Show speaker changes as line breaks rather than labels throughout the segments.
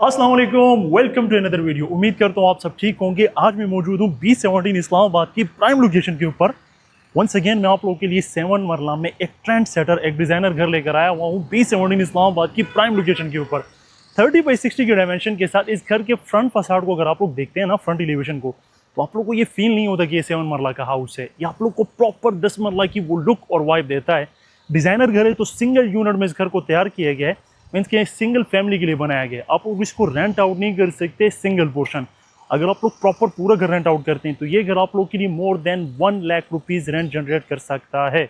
अस्सलाम वालेकुम, welcome to another video. उम्मीद करता हूँ आप सब ठीक होंगे। आज मैं मौजूद हूँ B17 इस्लामाबाद की प्राइम लोकेशन के ऊपर। वंस अगेन मैं आप लोगों के लिए 7 मरला में एक ट्रेंड सेटर, एक डिज़ाइनर घर लेकर आया हुआ हूँ B17 इस्लामाबाद की प्राइम लोकेशन के ऊपर 30x60 के डायमेंशन के साथ। इस घर के फ्रंट फसाड को अगर आप लोग देखते हैं ना, फ्रंट एलिवेशन को, तो आप लोग को ये फील नहीं होता कि ये 7 मरला का हाउस है। ये आप लोग को प्रॉपर 10 मरला की वो लुक और वाइब देता है। डिज़ाइनर घर है तो सिंगल यूनिट में इस घर को तैयार किया गया है। मीन्स कि सिंगल फैमिली के लिए बनाया गया। आप लोग इसको रेंट आउट नहीं कर सकते सिंगल पोर्शन। अगर आप लोग प्रॉपर पूरा घर रेंट आउट करते हैं तो ये घर आप लोग के लिए more than 1 lakh rupees rent generate कर सकता है।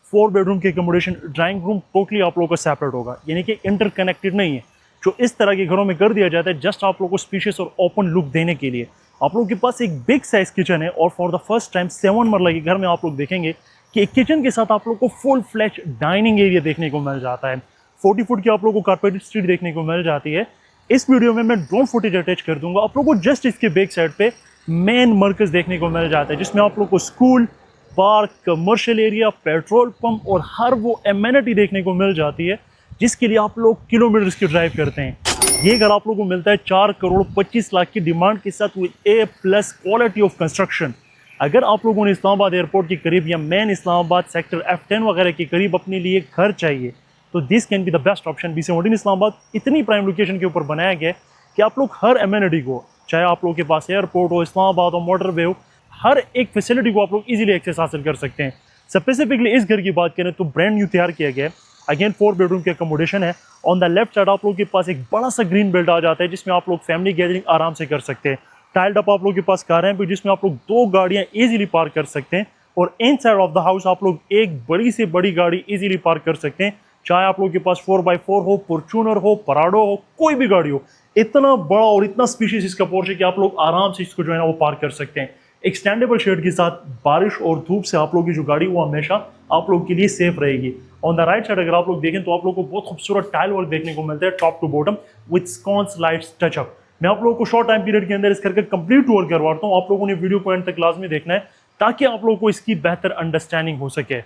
4 बेडरूम की एकोमोडेशन, ड्राइंग रूम टोटली आप लोगों का सेपरेट होगा, यानी कि इंटरकनेक्टेड नहीं है। जो इस तरह के घरों में कर दिया जाता है जस्ट आप लोग को स्पीशियस और ओपन लुक देने के लिए। आप लोगों के पास एक बिग साइज किचन है और फॉर द फर्स्ट टाइम 7 मरला के घर में आप लोग देखेंगे कि एक किचन के साथ आप लोग को फुल फ्लैश डाइनिंग एरिया देखने को मिल जाता है। 40 फुट की आप लोगों को कारपेटेड स्ट्रीट देखने को मिल जाती है। इस वीडियो में मैं ड्रोन फुटेज अटैच कर दूंगा आप लोगों को। जस्ट इसके बैक साइड पे मेन मरकज देखने को मिल जाता है जिसमें आप लोग को school, park, commercial area, petrol pump और हर वो एमेनिटी देखने को मिल जाती है जिसके लिए आप लोग किलोमीटर्स की ड्राइव करते हैं। ये घर आप लोगों को मिलता है 4 करोड़ 25 लाख की डिमांड के साथ with A+ quality of construction. अगर आप लोगों ने इस्लामाबाद एयरपोर्ट के करीब या मेन इस्लामाबाद सेक्टर F10 वगैरह के करीब अपने लिए घर चाहिए तो this can be the best option. B17 Islamabad इतनी प्राइम लोकेशन के ऊपर बनाया गया है कि आप लोग हर एमेनिटी को, चाहे आप लोगों के पास एयरपोर्ट हो, इस्लामाबाद हो, मोटरवे हो, हर एक फैसिलिटी को आप लोग इजीली एक्सेस हासिल कर सकते हैं। स्पेसिफिकली इस घर की बात करें तो ब्रांड न्यू तैयार किया गया है। अगेन 4 बेडरूम की अकोमोडेशन है। ऑन द लेफ्ट साइड आप लोगों के पास एक बड़ा सा ग्रीन बेल्ट आ जाता है जिसमें आप लोग फैमिली गैदरिंग आराम से कर सकते हैं। टाइल्ड अप आप लोगों के पास कार है जिसमें आप लोग 2 गाड़ियां इजीली पार्क कर सकते हैं और इन साइड ऑफ द हाउस आप लोग एक बड़ी से बड़ी गाड़ी इजीली पार्क कर सकते हैं। चाहे आप लोगों के पास 4x4 हो, फॉर्च्यूनर हो, पराडो हो, कोई भी गाड़ी हो, इतना बड़ा और इतना स्पीशीज इसका पोर्श है कि आप लोग आराम से इसको जो है ना वो पार्क कर सकते हैं। एक्सटेंडेबल शेड के साथ बारिश और धूप से आप लोगों की जो गाड़ी वो हमेशा आप लोग के लिए सेफ रहेगी। ऑन द राइट साइड अगर आप लोग देखें तो आप लोग को बहुत खूबसूरत टाइल वर्क देखने को मिलता है top to bottom with sconce lights touch up. मैं आप लोगों को शॉर्ट टाइम पीरियड के अंदर इस घर का कंप्लीट टूर करवाता हूँ। आप लोगों ने वीडियो को एंड तक लाजमी देखना है ताकि आप लोगों को इसकी बेहतर अंडरस्टैंडिंग हो सके।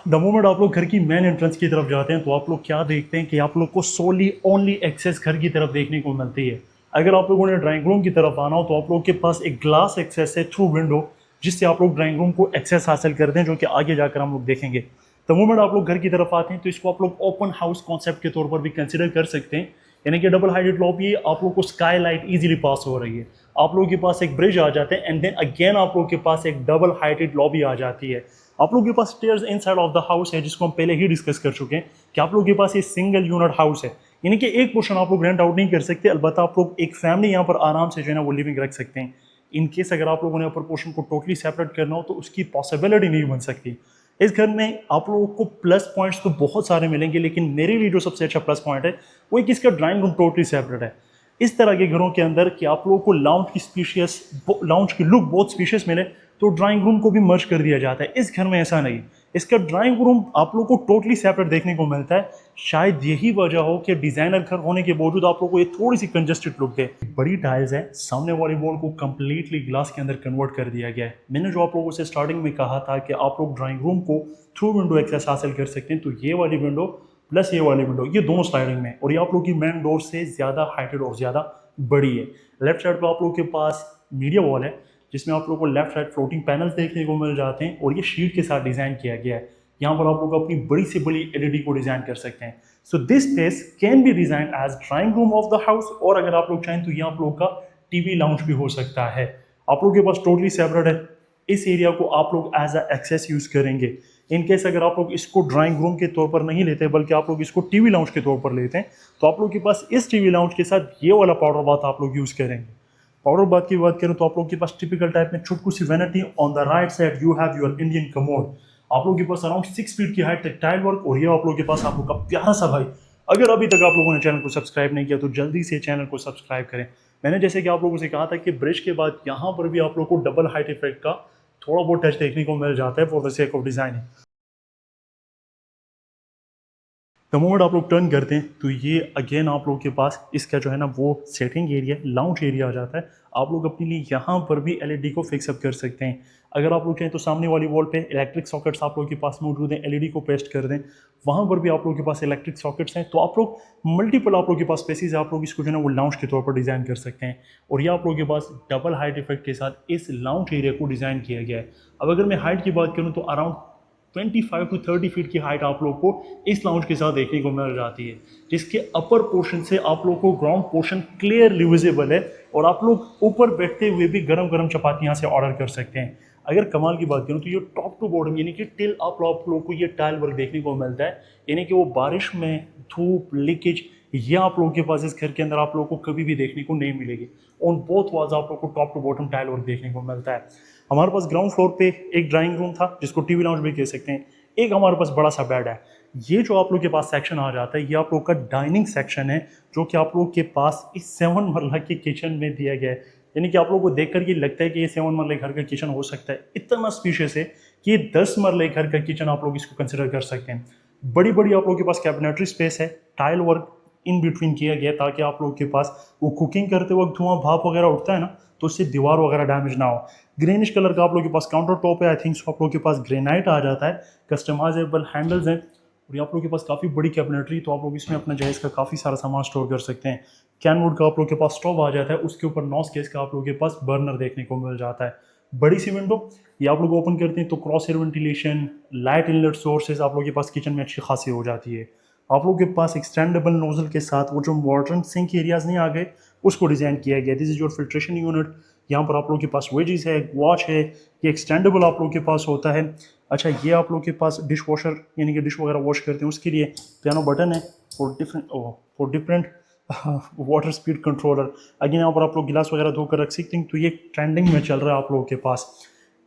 द मोमेंट आप लोग घर की मेन एंट्रेंस की तरफ जाते हैं तो आप लोग क्या देखते हैं कि आप लोग को सोली ओनली एक्सेस घर की तरफ देखने को मिलती है। अगर आप लोगों ने ड्राइंग रूम की तरफ आना हो तो आप लोग के पास एक ग्लास एक्सेस है थ्रू विंडो जिससे आप लोग ड्राइंग रूम को एक्सेस हासिल करते हैं, जो कि आगे जाकर हम लोग देखेंगे। द मोमेंट आप लोग घर की तरफ आते हैं तो इसको आप लोग ओपन हाउस कॉन्सेप्ट के तौर पर भी कंसिडर कर सकते हैं, यानी कि डबल हाइटेड लॉबी, आप लोग को स्काई लाइट ईजिली पास हो रही है, आप लोगों के पास एक ब्रिज आ जाते हैं एंड देन अगेन आप लोग के पास एक डबल हाइटेड लॉबी आ जाती है। आप लोगों के पास stairs inside of the house है जिसको हम पहले ही डिस्कस कर चुके हैं कि आप लोगों के पास ये सिंगल यूनिट हाउस है, यानी कि एक पोर्शन आप लोग रेंट आउट नहीं कर सकते। अलबत्ता आप लोग एक फैमिली यहाँ पर आराम से जो है ना वो लिविंग रख सकते हैं। इन केस अगर आप लोगों ने अपर पोर्शन को टोटली सेपरेट करना हो तो उसकी पॉसिबिलिटी नहीं बन सकती। इस घर में आप लोगों को प्लस पॉइंट्स तो बहुत सारे मिलेंगे, लेकिन मेरे लिए जो सबसे अच्छा प्लस पॉइंट है वो एक इसका ड्राइंग रूम टोटली सेपरेट है। इस तरह के घरों के अंदर कि आप लोगों को लाउंज की लुक बहुत स्पीशियस मिले तो ड्राइंग रूम को भी मर्ज कर दिया जाता है। इस घर में ऐसा नहीं, इसका ड्राइंग रूम आप लोगों को टोटली सेपरेट देखने को मिलता है। शायद यही वजह हो कि डिजाइनर घर होने के बावजूद आप लोगों को ये थोड़ी सी कंजस्टेड लुक दे। बड़ी टाइल्स है, सामने वाली वॉल को कंप्लीटली ग्लास के अंदर कन्वर्ट कर दिया गया है। मैंने जो आप लोगों से स्टार्टिंग में कहा था कि आप लोग ड्राइंग रूम को थ्रू विंडो एक्सेस हासिल कर सकते हैं, तो ये वाली विंडो प्लस ये वाली विंडो, ये दोनों स्लाइडिंग में, और ये आप लोग की मेन डोर से ज़्यादा हाइटेड और ज़्यादा बड़ी है। लेफ्ट साइड पर आप लोग के पास मीडिया वॉल है जिसमें आप लोग को लेफ्ट साइड फ्लोटिंग पैनल्स देखने को मिल जाते हैं और ये शीट के साथ डिज़ाइन किया गया है। यहाँ पर आप लोग अपनी बड़ी से बड़ी एलईडी को डिज़ाइन कर सकते हैं। So this space can be design as drawing room of the house, और अगर आप लोग चाहें तो यहाँ आप लोग का टीवी लाउंज भी हो सकता है। आप लोग के पास टोटली सेपरेट है। इस एरिया को आप लोग एज अ एक्सेस यूज करेंगे। इन केस अगर आप लोग इसको ड्राइंग रूम के तौर पर नहीं लेते बल्कि आप लोग इसको टीवी लाउंज के तौर पर लेते हैं तो आप लोग के पास इस टीवी लाउंज के साथ ये वाला पाउडर बाथ आप लोग यूज करेंगे। पाउडर बाथ की बात करें तो आप लोग के पास टिपिकल टाइप में छोटू सी vanity, on the right side you have your Indian commode. आप लोगों के पास अराउंड 6 फीट की हाइट तक टाइल वर्क, और ये आप लोगों के पास आप लोग का प्यारा सा भाई। अगर अभी तक आप लोगों ने चैनल को सब्सक्राइब नहीं किया तो जल्दी से चैनल को सब्सक्राइब करें। मैंने जैसे कि आप लोगों से कहा था कि ब्रिज के बाद यहाँ पर भी आप लोग को डबल हाइट इफेक्ट का थोड़ा बहुत टच देखने को मिल जाता है for the sake of designing. The moment आप लोग टर्न करते हैं तो ये अगेन आप लोगों के पास इसका जो है ना वो सेटिंग एरिया, लाउंज एरिया आ जाता है। आप लोग अपने लिए यहाँ पर भी एलईडी को फिक्सअप कर सकते हैं। अगर आप लोग चाहें तो सामने वाली वॉल पे इलेक्ट्रिक सॉकेट्स आप लोगों के पास मौजूद हैं, एलईडी को पेस्ट कर दें, वहाँ पर भी आप लोगों के पास इलेक्ट्रिक सॉकेट्स हैं। तो आप लोग मल्टीपल आप लोगों के पास स्पेसिस है, आप लोग इसको जो है ना वो लाउंज के तौर पर डिज़ाइन कर सकते हैं। और ये आप लोगों के पास डबल हाइट इफेक्ट के साथ इस लाउंज एरिया को डिज़ाइन किया गया है। अब अगर मैं हाइट की बात करूँ तो अराउंड 25 टू 30 फीट की हाइट आप लोग को इस लाउंज के साथ देखने को मिल जाती है, जिसके अपर पोर्शन से आप लोग को ग्राउंड पोर्शन क्लियरली विजिबल है और आप लोग ऊपर बैठते हुए भी गरम गरम चपाती यहाँ से ऑर्डर कर सकते हैं। अगर कमाल की बात करूँ तो ये टॉप टू बॉटम यानी कि टिल आप लोग को ये टाइल वर्क देखने को मिलता है, यानी कि वो बारिश में धूप लीकेज ये आप लोगों के पास इस घर के अंदर आप लोगों को कभी भी देखने को नहीं मिलेगी। ऑन बोथ वॉल्स आप लोग को top to bottom tile work देखने को मिलता है। हमारे पास ग्राउंड फ्लोर पे एक ड्राइंग रूम था जिसको टीवी लाउंज भी कह सकते हैं, एक हमारे पास बड़ा सा बेड है। ये जो आप लोग के पास सेक्शन आ जाता है ये आप लोग का डाइनिंग सेक्शन है, जो कि आप लोग के पास इस 7 मरला के किचन में दिया गया है। यानी कि आप लोगों को देखकर ये लगता है कि ये 7 मरले घर का किचन हो सकता है, इतना स्पीशियस है कि ये 10 मरले घर का किचन आप लोग इसको कंसिडर कर सकते हैं। बड़ी बड़ी आप लोग के पास कैबिनेटरी स्पेस है, टाइल वर्क इन बिटवीन किया गया ताकि आप लोग के पास वो कुकिंग करते वक्त धुआं भाप वगैरह उठता है ना, तो उससे दीवार वगैरह डैमेज ना हो। ग्रेनिश कलर का आप लोग के पास काउंटर टॉप है, आई थिंक सो आप लोग के पास ग्रेनाइट आ जाता है, कस्टमाइजेबल हैंडल्स हैं और ये आप लोग के पास काफ़ी बड़ी कैबिनेटरी, तो आप लोग इसमें अपना जायज़ का काफ़ी सारा सामान स्टोर कर सकते हैं। कैनवुड का आप लोग के पास स्टोव आ जाता है, उसके ऊपर नॉस गैस का आप लोग के पास बर्नर देखने को मिल जाता है। बड़ी सी विंडो ये आप लोग ओपन करते हैं तो cross air ventilation, light inlet sources आप लोग के पास किचन में अच्छी खासी हो जाती है। आप लोग के पास एक्सटेंडेबल नोजल के साथ वो जो मॉडर्न सिंक एरियाज नहीं आ गए उसको डिज़ाइन किया गया। This is your filtration unit, यहाँ पर आप लोग के पास वेजिस है, वॉच है, ये एक्सटेंडेबल आप लोग के पास होता है। अच्छा ये आप लोग के पास डिश वॉशर यानी कि डिश वगैरह वॉश करते हैं उसके लिए पियानो बटन है for different water speed controller. Again यहाँ पर आप लोग गिलास वगैरह धोकर रख सकते हैं, तो ये ट्रेंडिंग में चल रहा है आप लोगों के पास।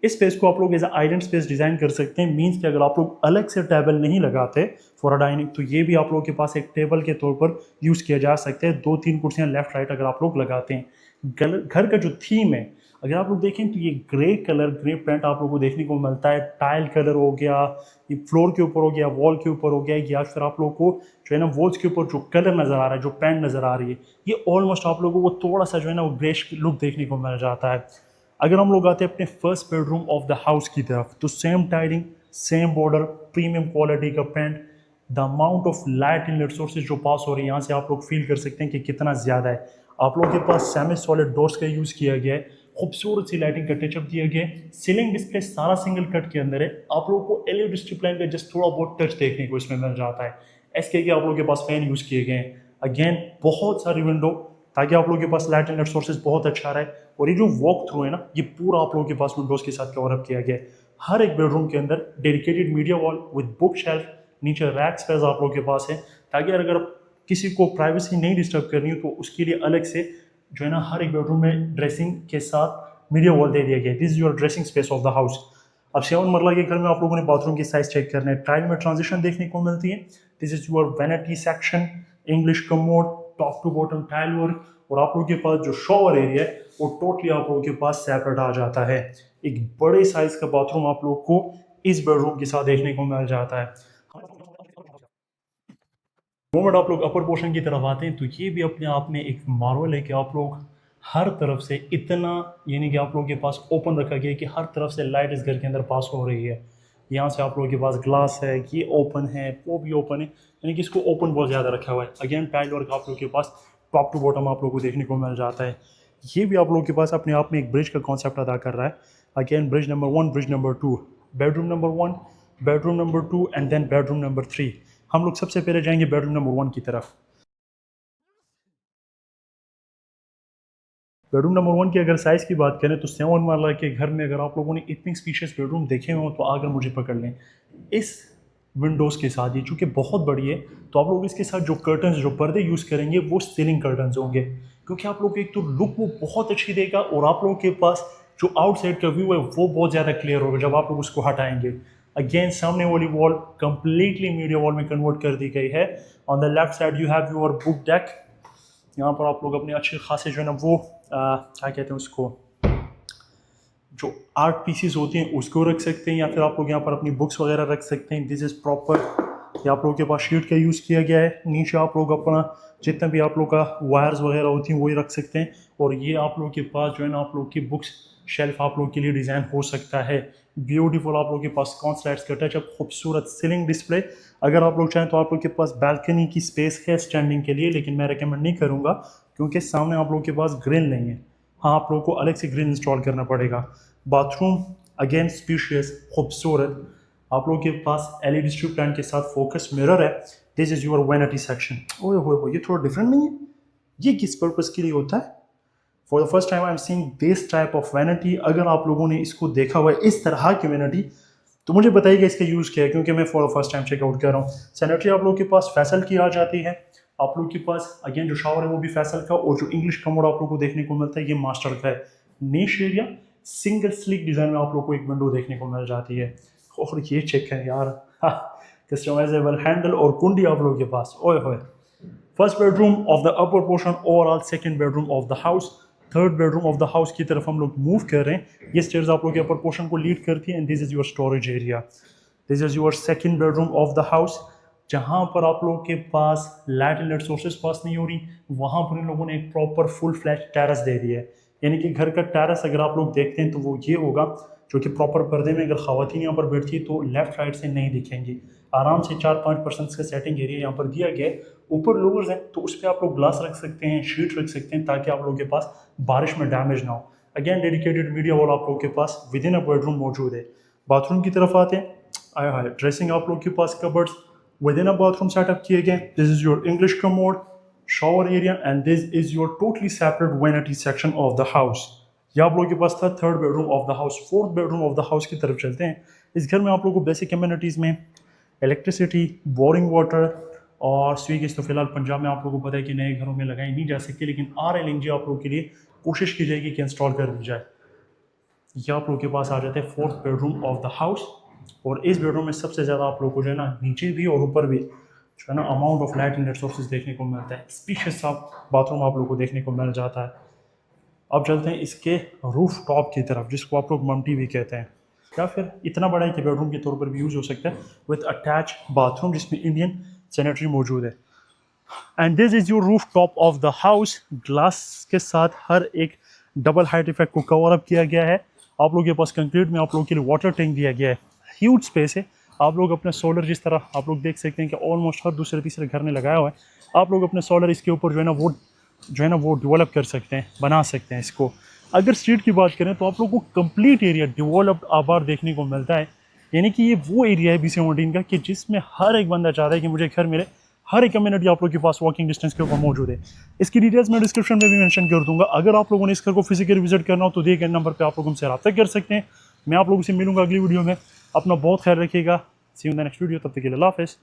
इस स्पेस को आप लोग एज आइलैंड स्पेस डिज़ाइन कर सकते हैं, मीन्स कि अगर आप लोग अलग से टेबल नहीं लगाते फॉर अ डाइनिंग तो ये भी आप लोगों के पास एक टेबल के तौर पर यूज़ किया जा सकता है। 2-3 कुर्सियाँ लेफ्ट राइट अगर आप लोग लगाते हैं। घर का जो थीम है अगर आप लोग देखें तो ये ग्रे कलर, ग्रे पेंट आप लोगों को देखने को मिलता है। टाइल कलर हो गया, ये फ्लोर के ऊपर हो गया, वॉल के ऊपर हो गया, या फिर आप लोगों को जो है ना वॉल्स के ऊपर जो कलर नज़र आ रहा है, जो पेंट नज़र आ रही है, ये ऑलमोस्ट आप लोगों को थोड़ा सा जो है ना वो ग्रेश लुक देखने को मिल जाता है। अगर हम लोग आते हैं अपने first bedroom of the house की तरफ तो same tiling, same border, premium quality का paint, the amount of light inlet sources जो पास हो रही है यहाँ से आप लोग फील कर सकते हैं कि कितना ज़्यादा है। आप लोगों के पास सेमी सॉलिड डोर्स का यूज़ किया गया है, खूबसूरत सी लाइटिंग का टचअप दिया गया है। सीलिंग डिस्प्ले सारा सिंगल कट के अंदर है, आप लोगों को एलईडी स्ट्रिप लाइन का जस्ट थोड़ा बहुत टच देखने को इसमें मिल जाता है। एसके के आप लोगों के पास फैन यूज़ किए गए हैं, अगेन बहुत सारी विंडो ताकि आप लोगों के पास लाइट इनलेट सोर्सेज बहुत अच्छा रहा है। और ये जो वॉक थ्रू है ना ये पूरा आप लोगों के पास विंडोज के साथ कवर अप किया गया है। हर एक बेडरूम के अंदर dedicated media wall with book shelf, नीचे रैक स्पेस आप लोगों के पास है ताकि अगर किसी को प्राइवेसी नहीं डिस्टर्ब करनी हो तो उसके लिए अलग से जो है ना हर एक बेडरूम में ड्रेसिंग के साथ मीडिया वॉल दे दिया गया है। This is your dressing space of the house. अब 7 मरला के घर में आप लोगों ने बाथरूम की साइज चेक करना है, टाइल में ट्रांजिशन देखने को मिलती है। This is your vanity section, English commode, top to bottom tile work, और आप लोगों के पास जो शॉवर एरिया है वो टोटली आप लोगों के पास सेपरेट आ जाता है। एक बड़े साइज का बाथरूम आप लोग को इस बेडरूम के साथ देखने को मिल जाता है। मोमेंट आप लोग अपर पोर्शन की तरफ आते हैं तो ये भी अपने आप में एक मार्वल है कि आप लोग हर तरफ से इतना यानी कि आप लोगों के पास ओपन रखा गया है कि हर तरफ से लाइट इस घर के अंदर पास हो रही है। यहाँ से आप लोगों के पास ग्लास है, ये ओपन है, वो भी ओपन है, यानी कि इसको ओपन बहुत ज़्यादा रखा हुआ है। अगेन टाइल वर्क आप लोगों के पास टॉप टू बॉटम आप लोगों को देखने को मिल जाता है। ये भी आप लोगों के पास अपने आप में एक ब्रिज का कॉन्सेप्ट अदा कर रहा है। Again bridge number 1, bridge number 2, bedroom number 1, bedroom number 2 and then bedroom number 3। हम लोग सबसे पहले जाएंगे बेडरूम नंबर 1 की तरफ। बेडरूम नंबर 1 की अगर साइज़ की बात करें तो 7 मरला के घर में अगर आप लोगों ने इतनी स्पीशियस बेडरूम देखे हो तो आकर मुझे पकड़ लें। इस विंडोज़ के साथ ये चूँकि बहुत बड़ी है तो आप लोग इसके साथ जो कर्टन्स, जो पर्दे यूज़ करेंगे वो सीलिंग कर्टन्स होंगे, क्योंकि आप लोग एक तो लुक वो बहुत अच्छी देगा और आप लोगों के पास जो आउटसाइड का व्यू है वो बहुत ज़्यादा क्लियर होगा जब आप लोग उसको हटाएंगे। अगेन सामने वाली वॉल कंप्लीटली मीडिया वॉल में कन्वर्ट कर दी गई है। On the left side you have your book deck, यहाँ पर आप लोग अपने अच्छे खासे जो है ना वो क्या कहते हैं उसको, जो आर्ट पीसीज होती हैं उसको रख सकते हैं, या फिर आप लोग यहाँ पर अपनी बुक्स वगैरह रख सकते हैं। दिस इज़ प्रॉपर ये आप लोगों के पास शीट का यूज़ किया गया है। नीचे आप लोग अपना जितना भी आप लोग का वायर्स वगैरह होती हैं वही रख सकते हैं। और ये आप लोग के पास जो है ना आप लोग की बुक्स शेल्फ आप लोग के लिए डिज़ाइन हो सकता है। ब्यूटीफुल आप लोग के पास कॉन्सलाइड्स का टच अप, खूबसूरत सीलिंग डिस्प्ले। अगर आप लोग चाहें तो आप लोग के पास बालकनी की स्पेस है स्टैंडिंग के लिए, लेकिन मैं रेकमेंड नहीं करूँगा क्योंकि सामने आप लोग के पास ग्रिल नहीं है। हाँ, आप लोग को अलग से ग्रिल इंस्टॉल करना पड़ेगा। बाथरूम अगेन स्पेशियस, खूबसूरत। आप लोग के पास एलईडी स्ट्रिप लाइट के साथ फोकस मिरर है। This is your vanity section. ओए हो, ये थोड़ा डिफरेंट नहीं है? ये किस पर्पस के लिए होता है? For the first time I am seeing this type of vanity. अगर आप लोगों ने इसको देखा हुआ है इस तरह की वैनिटी तो मुझे बताइएगा इसका यूज़ क्या है, क्योंकि मैं for the first time checkout कर रहा हूँ। सैनिटरी आप लोग के पास फैसल की आ जाती है। आप लोग के पास अगेन जो शावर है वो भी फैसल का, और जो इंग्लिश कमोड आप लोग को देखने को मिलता है ये मास्टर का है। नीश एरिया सिंगल स्लिक डिज़ाइन में आप लोग को एक विंडो देखने को मिल जाती है। और ये चेक है यार, कस्टमाइजेबल हैंडल और कुंडी आप लोगों के पास। ओए होए। First bedroom of the upper portion, overall second bedroom of the house. Third bedroom of the house की तरफ हम लोग मूव कर रहे हैं। ये स्टेयर्स आप लोग के अपर पोर्शन को लीड करती है। And this is your storage area. This is your second bedroom of the house. जहाँ पर आप लोग के पास लाइट एंड सोर्सेज पास नहीं हो रही, वहाँ पर इन लोगों ने एक प्रॉपर फुल फ्लैश टेरेस दे दिया है। यानी कि घर का टेरेस अगर आप लोग देखते हैं तो वो ये होगा, जो कि प्रॉपर पर्दे में अगर खवातीन यहाँ पर बैठती है तो लेफ्ट राइट से नहीं दिखेंगी। आराम से 4-5% का सेटिंग एरिया यहाँ पर दिया गया है। ऊपर लोअर्स हैं तो उस पर आप लोग ग्लास रख सकते हैं, शीट रख सकते हैं, ताकि आप लोगों के पास बारिश में डैमेज ना हो। अगेन डेडिकेटेड मीडिया वॉल आप लोगों के पास विद इन अ बेडरूम मौजूद है। बाथरूम की तरफ आते हैं। आया हाय, ड्रेसिंग आप लोग के पास cupboards with in a bathroom setup किए गए। This is your English commode, shower area, and this is your totally separate vanity section of the house. ये आप लोगों के पास था third bedroom of the house. Fourth bedroom of the house की तरफ चलते हैं। इस घर में आप लोगों को बेसिक कम्युनिटीज़ में इलेक्ट्रिसिटी, बोरिंग वाटर और स्विगेज तो फिलहाल पंजाब में आप लोगों को पता है कि नए घरों में लगाई नहीं जा सकती, लेकिन RLNG आप लोगों के लिए कोशिश की जाएगी कि इंस्टॉल कर दी जाए। ये आप लोगों के पास आ जाते हैं fourth bedroom of the house. और इस बेडरूम में सबसे ज़्यादा आप लोगों को जो है ना नीचे भी और ऊपर भी जो है ना amount of light and sources देखने को मिलता है। स्पेशियस सा बाथरूम आप लोगों को देखने को मिल जाता है। अब चलते हैं इसके रूफ टॉप की तरफ, जिसको आप लोग ममटी भी कहते हैं, या फिर इतना बड़ा है कि बेडरूम के तौर पर भी यूज़ हो सकता है, विद अटैच बाथरूम जिसमें इंडियन सैनिटरी मौजूद है। And this is your roof top of the house. Glass के साथ हर एक डबल हाइट इफेक्ट को कवर अप किया गया है। आप लोग के पास कंक्रीट में आप लोग के लिए वाटर टैंक दिया गया है। ह्यूज स्पेस है। आप लोग अपने सोलर, जिस तरह आप लोग देख सकते हैं कि ऑलमोस्ट हर दूसरे तीसरे घर ने लगाया हुआ है, आप लोग अपने सोलर इसके ऊपर जो है ना वो डेवलप कर सकते हैं, बना सकते हैं इसको। अगर स्ट्रीट की बात करें तो आप लोग को कंप्लीट एरिया डेवलप्ड आबाद देखने को मिलता है। यानी कि ये वो एरिया है B17 का कि जिसमें हर एक बंदा चाहता है कि मुझे घर मिले। हर एक कम्युनिटी आप लोग के पास वॉकिंग डिस्टेंस के ऊपर मौजूद है। इसकी डिटेल्स मैं डिस्क्रिप्शन में भी मेंशन कर दूंगा। अगर आप लोगों ने इस घर को फिजिकली विजिट करना हो तो दिए गए नंबर पर आप लोग हमसे रब्ता कर सकते हैं। मैं आप लोगों से मिलूंगा अगली वीडियो में। अपना बहुत ख्याल रखिएगा। See you in the next video. तब तक के लिए अल्लाह हाफ़िज़।